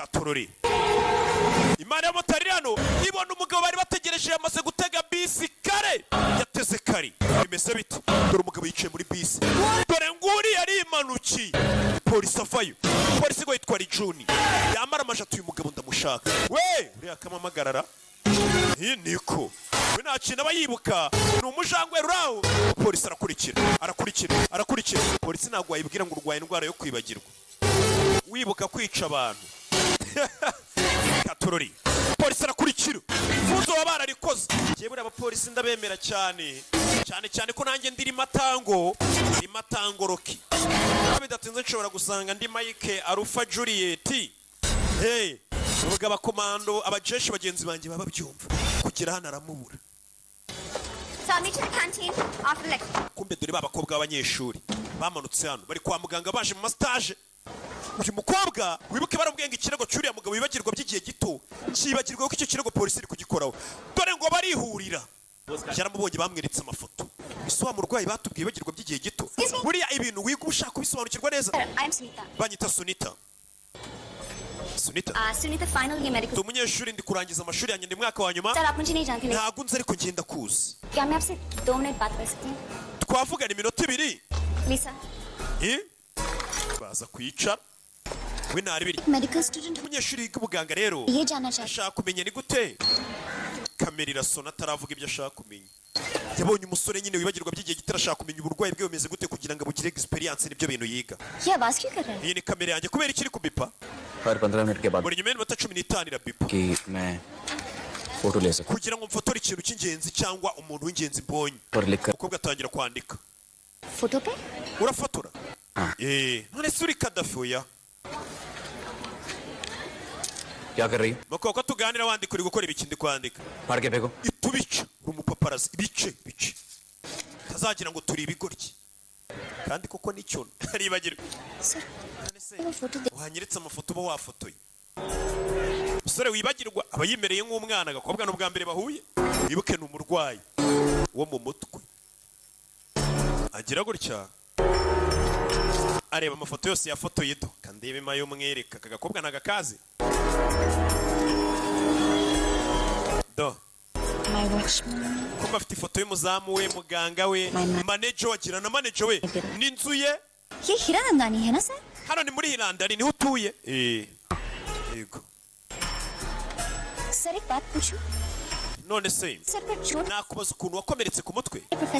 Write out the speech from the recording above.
katorori imana y'amotari hano ibona umugabo bari bategereje yamaze gutega bisi kare yateze kare bimeze bite dore umugabo yicaye muri bisi dore nguri yari imanuki polisi avayo polisi ngo yitwa Juni yamara amajatu uyu mugabo ndamushaka we uriya kamamagarara niko we nta kintu aba yibuka ni umujangwe ruraho polisi arakurikira polisi ntabwo wayibwira ngo urwaye indwara yo kwibagirwa wibuka kwica abantu katorori polisi arakurikira funzo wa bararikoze yewe abapolisi ndabemera cyane ko nanjye ndiri matango roki bidatinze nshobora gusanga ndi Mike Alpha Juliet ubwo abakomando abajeshi bagenzi banjye baba byumva kugira hano aramubura kumbe dore babakobwa b'abanyeshuri bamanutse hano bari kwa muganga baje mu stage uyu mukobwa wibuke barambwenga ikirego cyuriya mugabo wibagirwa by'igihe gito kibagirwa ko icyo kirego polisi iri kugikoraho dore ngo barihurira yaramubonye bamweretse amafoto iswa mu rwayi batubwiye bagirwa by'igihe gito buriya ibintu wiga ushaka kubisobanukirwa neza banyita Sunita Sunita final year medical umunyeshuri ndi kurangiza amashuri yanjye ndi mwaka wa nyuma sir आप मुझे नहीं जानते ntabwo nzi ariko ngenda kuzi क्या मैं आपसे 2 मिनट बात कर सकती हूं twavugana iminota 2 please sir baza kwicara we naribiri medical student umunyeshuri yiga ubuganga rero ये जानना चाहता ashaka kumenya ni gute kamera irasona ataravuga ibyo ashaka kumenya yabonye umusore nyine wibagirwa by'igihe gitara ashaka kumenya uburwayi bwe bumeze gute kugira ngo bugire experience nibyo bintu yiga ये आवाज क्यों कर रहा है iyi ni kamera yanjye kubera ikiri kubipa हर 15 मिनट के बाद buri nyuma y'iminota 15 irabipa कि मैं फोटो ले सकूं kugira ngo mfotore ikintu cy'ingenzi cyangwa umuntu w'ingenzi mbonye और लिखकर umukobwa atangira kwandika फोटो पे urafotora none se uri kadafoya क्या कर रही हो bakoko tuganira wandika uri gukora ibiki ndi kwandika फाड़ के फेंको itubica uri umupaparazi bice tazagira ngo turi ibigoryi kandi koko nicyo aribagirwa sir वो photo wanyeretse amafoto uba wafotoye umusore wibagirwa aba yimereye nk'umwana agakobwa n'ubwa mbere bahuye wibuke ni umurwayi wo mu mutwe agira gutya areba amafoto yose yafotoye do kandebe mayo mwereka aka gakobwa nagakazi do my watchman kuba afite ifoto y'umuzamu we muganga we manager wagira na manager we n'inzu ye ये हीरा नंदानी है ना sir hano ni muri Hilandari niho utuye yego sir एक बात पूछूं none se sir पर चोट nakubaza ukuntu wakomeretse ku mutwe professor